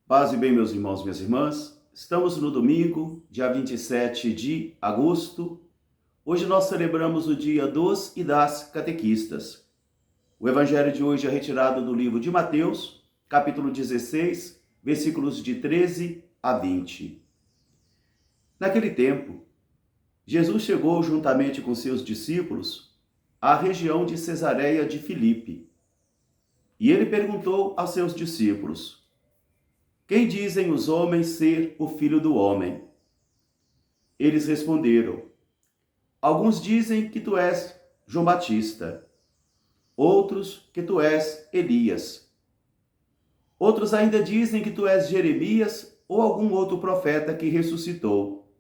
Paz e bem, meus irmãos, minhas irmãs. Estamos no domingo, dia 27 de agosto. Hoje nós celebramos o dia dos e das catequistas. O evangelho de hoje é retirado do livro de Mateus, capítulo 16, versículos de 13 a 20. Naquele tempo, Jesus chegou juntamente com seus discípulos à região de Cesareia de Filipe. E ele perguntou aos seus discípulos: quem dizem os homens ser o Filho do Homem? Eles responderam: alguns dizem que tu és João Batista, outros que tu és Elias. Outros ainda dizem que tu és Jeremias ou algum outro profeta que ressuscitou.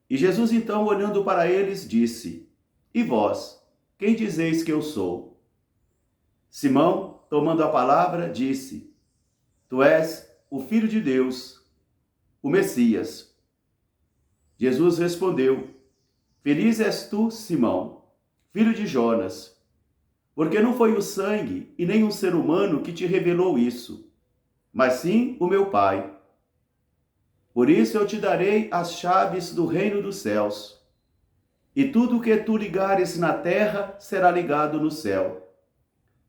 E Jesus então, olhando para eles, disse: e vós, quem dizeis que eu sou? Simão, tomando a palavra, disse: tu és o Filho de Deus, o Messias. Jesus respondeu: feliz és tu, Simão, filho de Jonas, porque não foi o sangue e nem um ser humano que te revelou isso, mas sim o meu Pai. Por isso eu te darei as chaves do reino dos céus. E tudo o que tu ligares na terra será ligado no céu.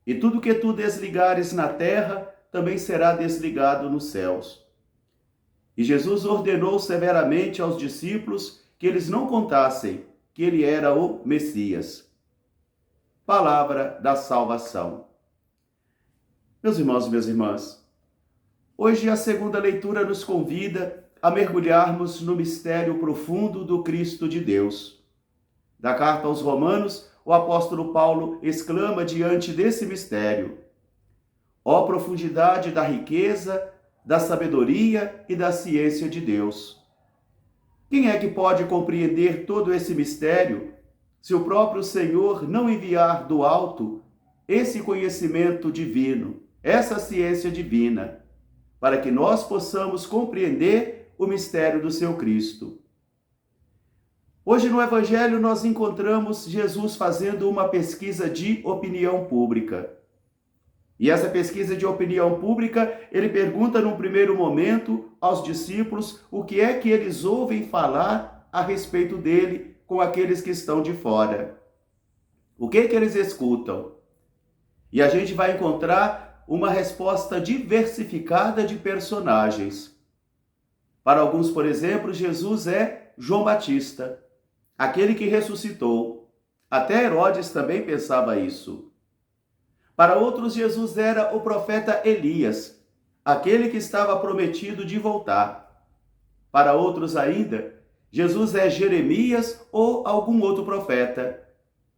E tudo o que tu desligares na terra também será desligado nos céus. E Jesus ordenou severamente aos discípulos que eles não contassem que ele era o Messias. Palavra da salvação. Meus irmãos e minhas irmãs, hoje a segunda leitura nos convida a mergulharmos no mistério profundo do Cristo de Deus. Da carta aos Romanos, o apóstolo Paulo exclama diante desse mistério: ó profundidade da riqueza, da sabedoria e da ciência de Deus! Quem é que pode compreender todo esse mistério se o próprio Senhor não enviar do alto esse conhecimento divino, essa ciência divina, para que nós possamos compreender o mistério do seu Cristo? Hoje no Evangelho nós encontramos Jesus fazendo uma pesquisa de opinião pública. E essa pesquisa de opinião pública, ele pergunta num primeiro momento aos discípulos o que é que eles ouvem falar a respeito dele com aqueles que estão de fora. O que é que eles escutam? E a gente vai encontrar uma resposta diversificada de personagens. Para alguns, por exemplo, Jesus é João Batista, aquele que ressuscitou. Até Herodes também pensava isso. Para outros, Jesus era o profeta Elias, aquele que estava prometido de voltar. Para outros ainda, Jesus é Jeremias ou algum outro profeta.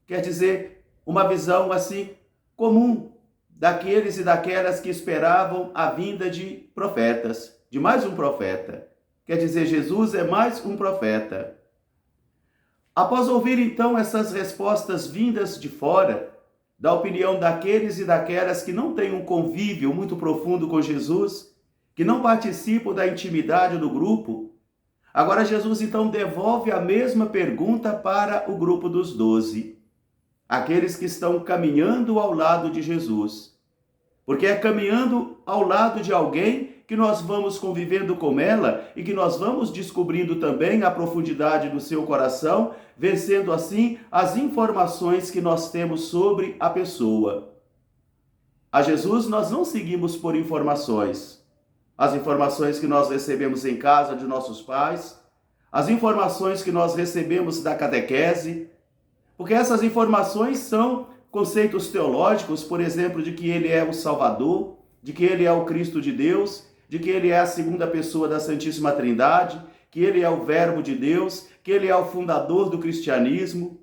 Quer dizer, uma visão assim comum daqueles e daquelas que esperavam a vinda de profetas, de mais um profeta. Quer dizer, Jesus é mais um profeta. Após ouvir então essas respostas vindas de fora, da opinião daqueles e daquelas que não têm um convívio muito profundo com Jesus, que não participam da intimidade do grupo, agora Jesus então devolve a mesma pergunta para o grupo dos 12, aqueles que estão caminhando ao lado de Jesus. Porque é caminhando ao lado de alguém que nós vamos convivendo com ela e que nós vamos descobrindo também a profundidade do seu coração, vencendo assim as informações que nós temos sobre a pessoa. A Jesus nós não seguimos por informações. As informações que nós recebemos em casa de nossos pais, as informações que nós recebemos da catequese, porque essas informações são conceitos teológicos, por exemplo, de que ele é o Salvador, de que ele é o Cristo de Deus, de que ele é a segunda pessoa da Santíssima Trindade, que ele é o Verbo de Deus, que ele é o fundador do cristianismo.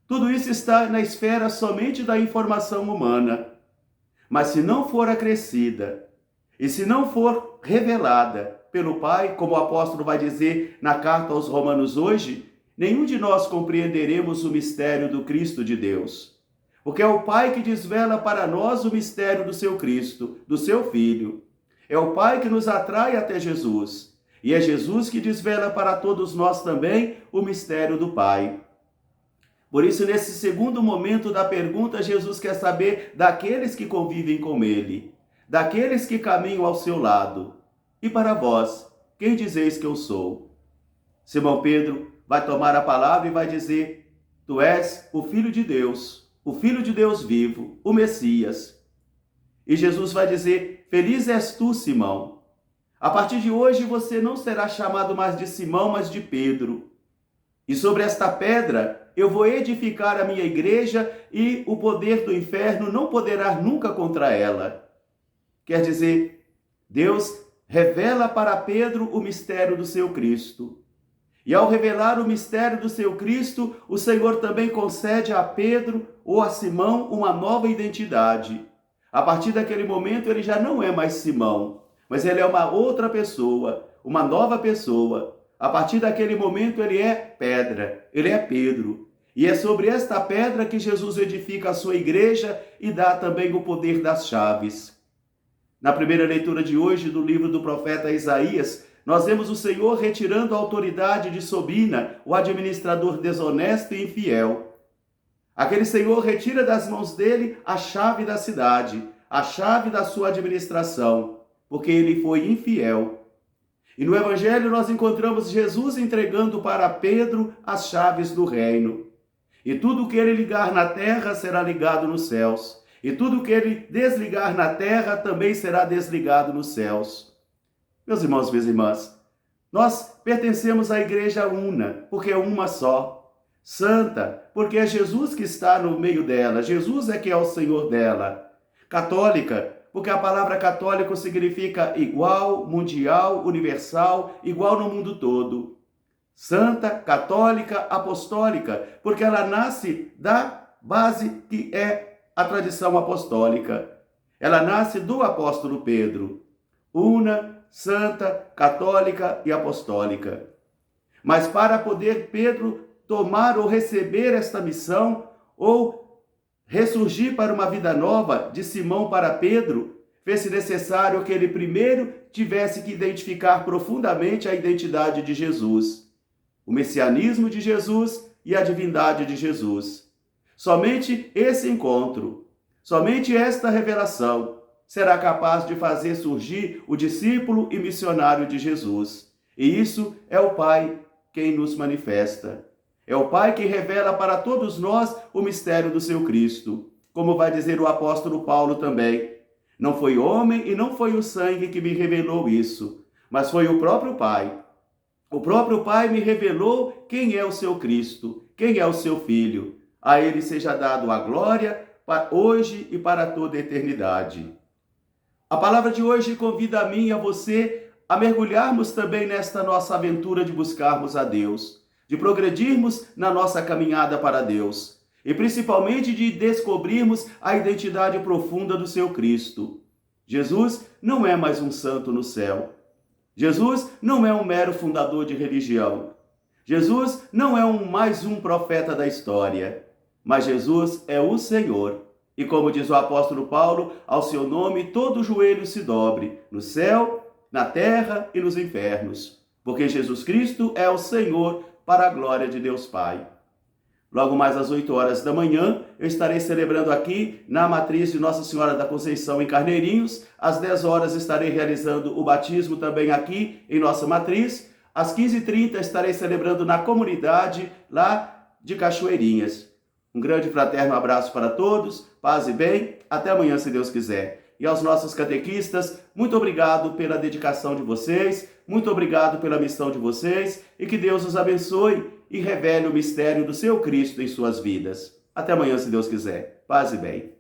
Tudo isso está na esfera somente da informação humana. Mas se não for acrescida e se não for revelada pelo Pai, como o apóstolo vai dizer na carta aos Romanos hoje, nenhum de nós compreenderemos o mistério do Cristo de Deus. Porque é o Pai que desvela para nós o mistério do seu Cristo, do seu Filho. É o Pai que nos atrai até Jesus. E é Jesus que desvela para todos nós também o mistério do Pai. Por isso, nesse segundo momento da pergunta, Jesus quer saber daqueles que convivem com ele, daqueles que caminham ao seu lado. E para vós, quem dizeis que eu sou? Simão Pedro vai tomar a palavra e vai dizer: tu és o Filho de Deus, o Filho de Deus vivo, o Messias. E Jesus vai dizer: feliz és tu, Simão. A partir de hoje você não será chamado mais de Simão, mas de Pedro. E sobre esta pedra eu vou edificar a minha igreja e o poder do inferno não poderá nunca contra ela. Quer dizer, Deus revela para Pedro o mistério do seu Cristo. E ao revelar o mistério do seu Cristo, o Senhor também concede a Pedro ou a Simão uma nova identidade. A partir daquele momento ele já não é mais Simão, mas ele é uma outra pessoa, uma nova pessoa. A partir daquele momento ele é pedra, ele é Pedro. E é sobre esta pedra que Jesus edifica a sua igreja e dá também o poder das chaves. Na primeira leitura de hoje do livro do profeta Isaías, nós vemos o Senhor retirando a autoridade de Sobina, o administrador desonesto e infiel. Aquele Senhor retira das mãos dele a chave da cidade, a chave da sua administração, porque ele foi infiel. E no Evangelho nós encontramos Jesus entregando para Pedro as chaves do reino. E tudo que ele ligar na terra será ligado nos céus. E tudo que ele desligar na terra também será desligado nos céus. Meus irmãos, minhas irmãs, nós pertencemos à igreja una, porque é uma só. Santa, porque é Jesus que está no meio dela. Jesus é que é o Senhor dela. Católica, porque a palavra católico significa igual, mundial, universal, igual no mundo todo. Santa, católica, apostólica, porque ela nasce da base que é a tradição apostólica. Ela nasce do apóstolo Pedro. Una, santa, católica e apostólica. Mas para poder Pedro tomar ou receber esta missão, ou ressurgir para uma vida nova de Simão para Pedro, fez-se necessário que ele primeiro tivesse que identificar profundamente a identidade de Jesus, o messianismo de Jesus e a divindade de Jesus. Somente esse encontro, somente esta revelação será capaz de fazer surgir o discípulo e missionário de Jesus. E isso é o Pai quem nos manifesta. É o Pai que revela para todos nós o mistério do seu Cristo. Como vai dizer o apóstolo Paulo também: não foi homem e não foi o sangue que me revelou isso, mas foi o próprio Pai. O próprio Pai me revelou quem é o seu Cristo, quem é o seu Filho. A ele seja dado a glória hoje e para toda a eternidade. A palavra de hoje convida a mim e a você a mergulharmos também nesta nossa aventura de buscarmos a Deus, de progredirmos na nossa caminhada para Deus e principalmente de descobrirmos a identidade profunda do seu Cristo. Jesus não é mais um santo no céu. Jesus não é um mero fundador de religião. Jesus não é mais um profeta da história. Mas Jesus é o Senhor. E como diz o apóstolo Paulo, ao seu nome todo joelho se dobre, no céu, na terra e nos infernos. Porque Jesus Cristo é o Senhor, para a glória de Deus Pai. Logo mais às 8 horas da manhã, eu estarei celebrando aqui na matriz de Nossa Senhora da Conceição em Carneirinhos. Às 10 horas estarei realizando o batismo também aqui em nossa matriz. Às 15h30 estarei celebrando na comunidade lá de Cachoeirinhas. Um grande fraterno abraço para todos, paz e bem, até amanhã se Deus quiser. E aos nossos catequistas, muito obrigado pela dedicação de vocês, muito obrigado pela missão de vocês e que Deus os abençoe e revele o mistério do seu Cristo em suas vidas. Até amanhã, se Deus quiser. Paz e bem.